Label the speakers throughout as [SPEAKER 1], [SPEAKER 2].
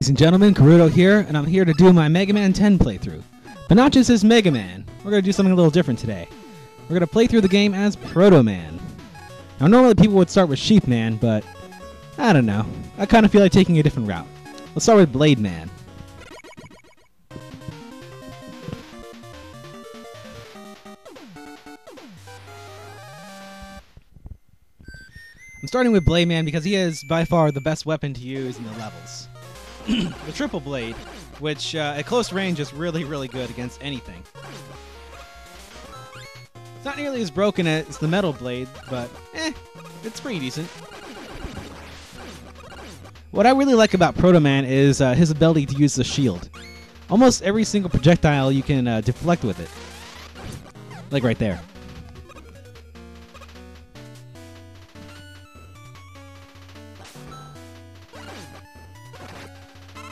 [SPEAKER 1] Ladies and gentlemen, Karuto here, and I'm here to do my Mega Man 10 playthrough. But not just as Mega Man. We're going to do something a little different today. We're going to play through the game as Proto Man. Now, normally people would start with Sheep Man, but I don't know. I kind of feel like taking a different route. Let's start with Blade Man. I'm starting with Blade Man because he is by far the best weapon to use in the levels. The Triple Blade, which at close range is really, really good against anything. It's not nearly as broken as the Metal Blade, but it's pretty decent. What I really like about Proto Man is his ability to use the shield. Almost every single projectile you can deflect with it. Like right there.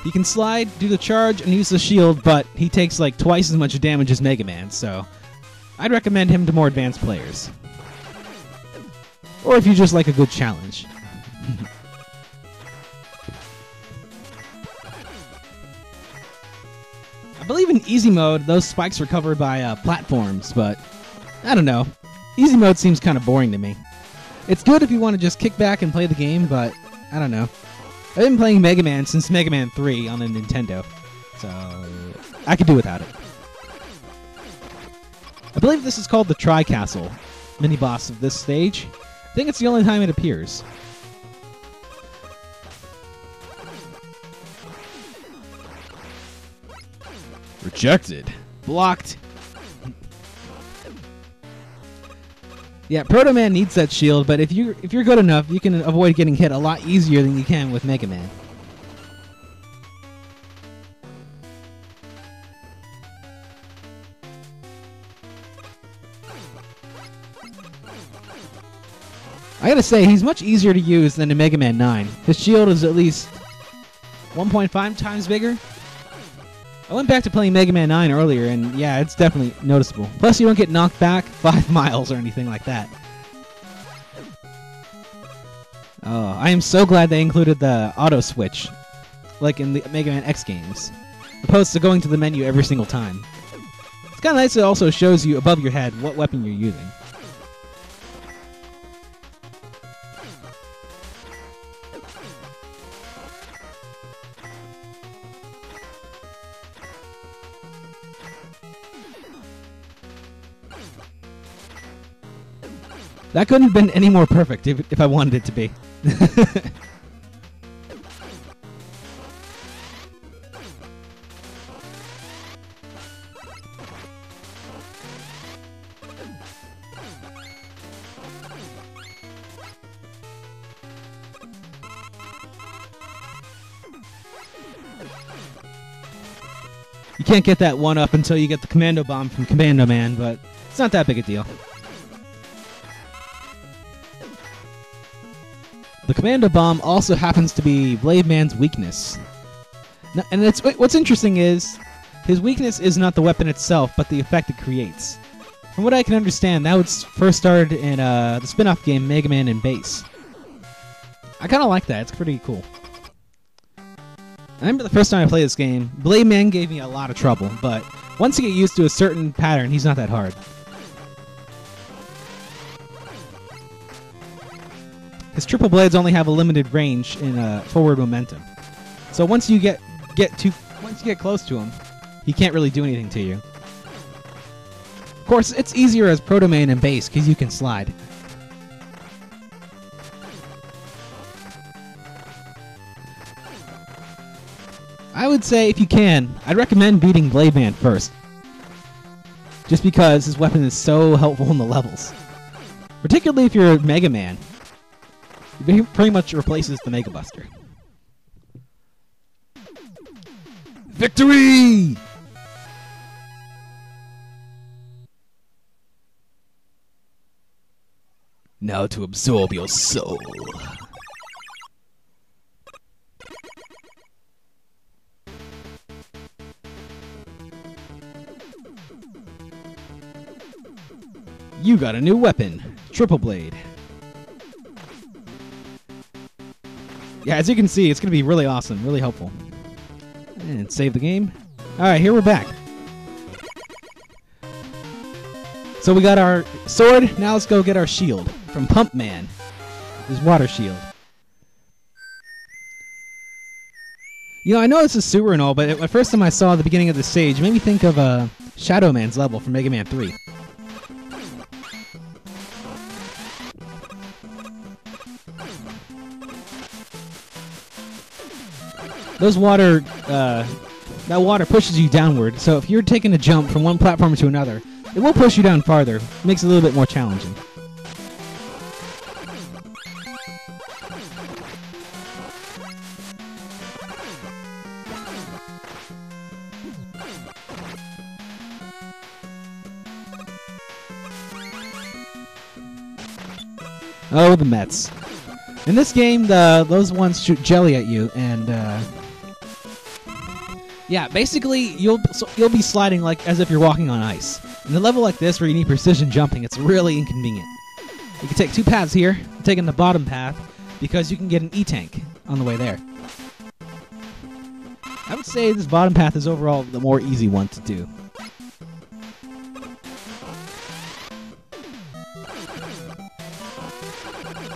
[SPEAKER 1] He can slide, do the charge, and use the shield, but he takes like twice as much damage as Mega Man, so I'd recommend him to more advanced players. Or if you just like a good challenge. I believe in easy mode, those spikes are covered by platforms, but I don't know. Easy mode seems kind of boring to me. It's good if you want to just kick back and play the game, but I don't know. I've been playing Mega Man since Mega Man 3 on the Nintendo, so I could do without it. I believe this is called the Tri-Castle, mini-boss of this stage. I think it's the only time it appears. Rejected. Blocked. Yeah, Proto Man needs that shield, but if you're good enough, you can avoid getting hit a lot easier than you can with Mega Man. I gotta say, he's much easier to use than in Mega Man 9. His shield is at least 1.5 times bigger. I went back to playing Mega Man 9 earlier, and yeah, it's definitely noticeable. Plus, you don't get knocked back 5 miles or anything like that. Oh, I am so glad they included the auto switch, like in the Mega Man X games, opposed to going to the menu every single time. It's kind of nice it also shows you above your head what weapon you're using. That couldn't have been any more perfect if I wanted it to be. You can't get that one up until you get the Commando Bomb from Commando Man, but it's not that big a deal. The Commando Bomb also happens to be Blade Man's weakness. Now, and what's interesting is, his weakness is not the weapon itself, but the effect it creates. From what I can understand, that was first started in the spin-off game Mega Man and Bass. I kind of like that, it's pretty cool. I remember the first time I played this game, Blade Man gave me a lot of trouble, but once you get used to a certain pattern, he's not that hard. His triple blades only have a limited range in forward momentum, so once you get close to him, he can't really do anything to you. Of course, it's easier as Proto Man and Bass because you can slide. I would say if you can, I'd recommend beating Blade Man first, just because his weapon is so helpful in the levels, particularly if you're Mega Man. He pretty much replaces the Mega Buster. Victory! Now to absorb your soul. You got a new weapon, Triple Blade. Yeah, as you can see, it's going to be really awesome, really helpful. And save the game. Alright, here we're back. So we got our sword, now let's go get our shield from Pump Man. His water shield. You know, I know this is sewer and all, but the first time I saw the beginning of the stage, it made me think of Shadow Man's level from Mega Man 3. Those water, that water pushes you downward, so if you're taking a jump from one platform to another, it will push you down farther. Makes it a little bit more challenging. Oh, the Mets. In this game, those ones shoot jelly at you, and yeah, basically you'll be sliding like as if you're walking on ice. In a level like this, where you need precision jumping, it's really inconvenient. You can take two paths here. I'm taking the bottom path because you can get an E-tank on the way there. I would say this bottom path is overall the more easy one to do.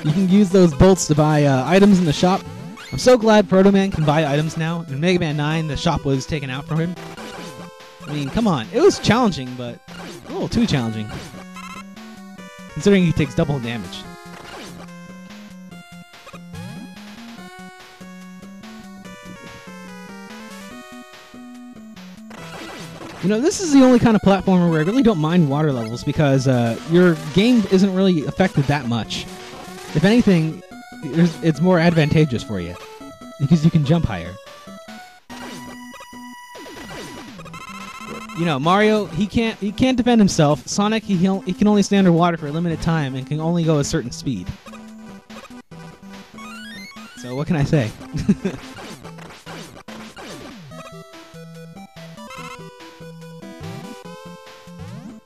[SPEAKER 1] You can use those bolts to buy items in the shop. I'm so glad Proto Man can buy items now. In Mega Man 9, the shop was taken out from him. I mean, come on. It was challenging, but a little too challenging. Considering he takes double damage. You know, this is the only kind of platformer where I really don't mind water levels because your game isn't really affected that much. If anything, it's more advantageous for you because you can jump higher. You know, Mario, he can't defend himself. Sonic, he can only stay underwater for a limited time and can only go a certain speed. So what can I say?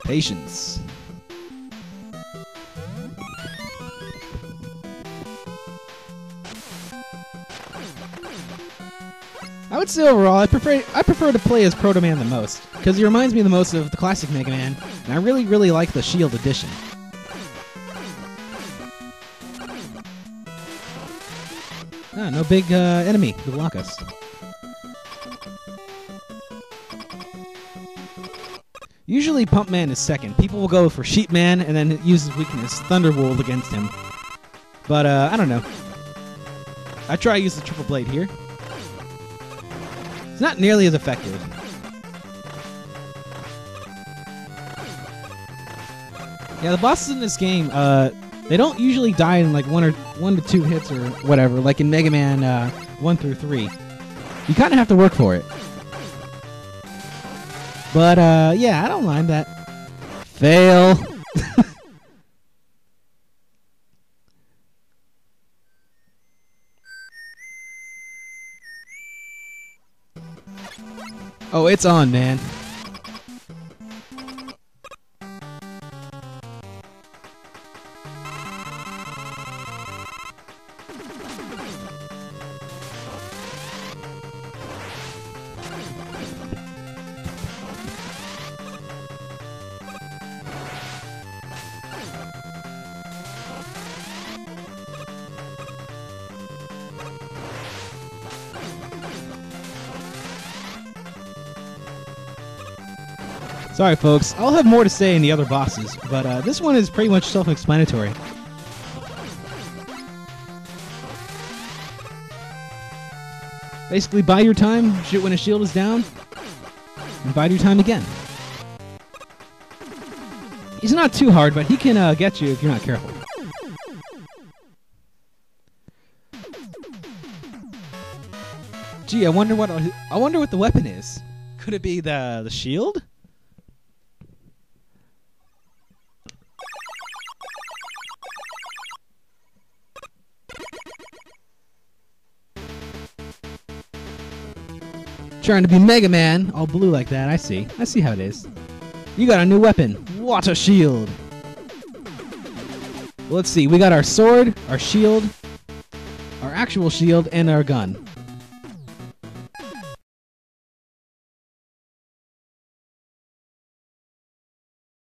[SPEAKER 1] Patience. I would say overall, I prefer to play as Proto Man the most, because he reminds me the most of the classic Mega Man, and I really, really like the Shield Edition. Ah, no big enemy to block us. Usually Pump Man is second. People will go for Sheep Man and then use his weakness, Thunderbolt, against him. But, I don't know. I try to use the Triple Blade here. It's not nearly as effective. Yeah, the bosses in this game, they don't usually die in like one to two hits or whatever, like in Mega Man 1 through 3. You kind of have to work for it. But, yeah, I don't mind that. Fail. Oh, it's on, man. Sorry, folks. I'll have more to say in the other bosses, but this one is pretty much self-explanatory. Basically, buy your time, shoot when a shield is down, and buy your time again. He's not too hard, but he can get you if you're not careful. Gee, I wonder what the weapon is. Could it be the shield? Trying to be Mega Man, all blue like that. I see how it is. You got a new weapon, Water Shield. Let's see, we got our sword, our shield, our actual shield, and our gun.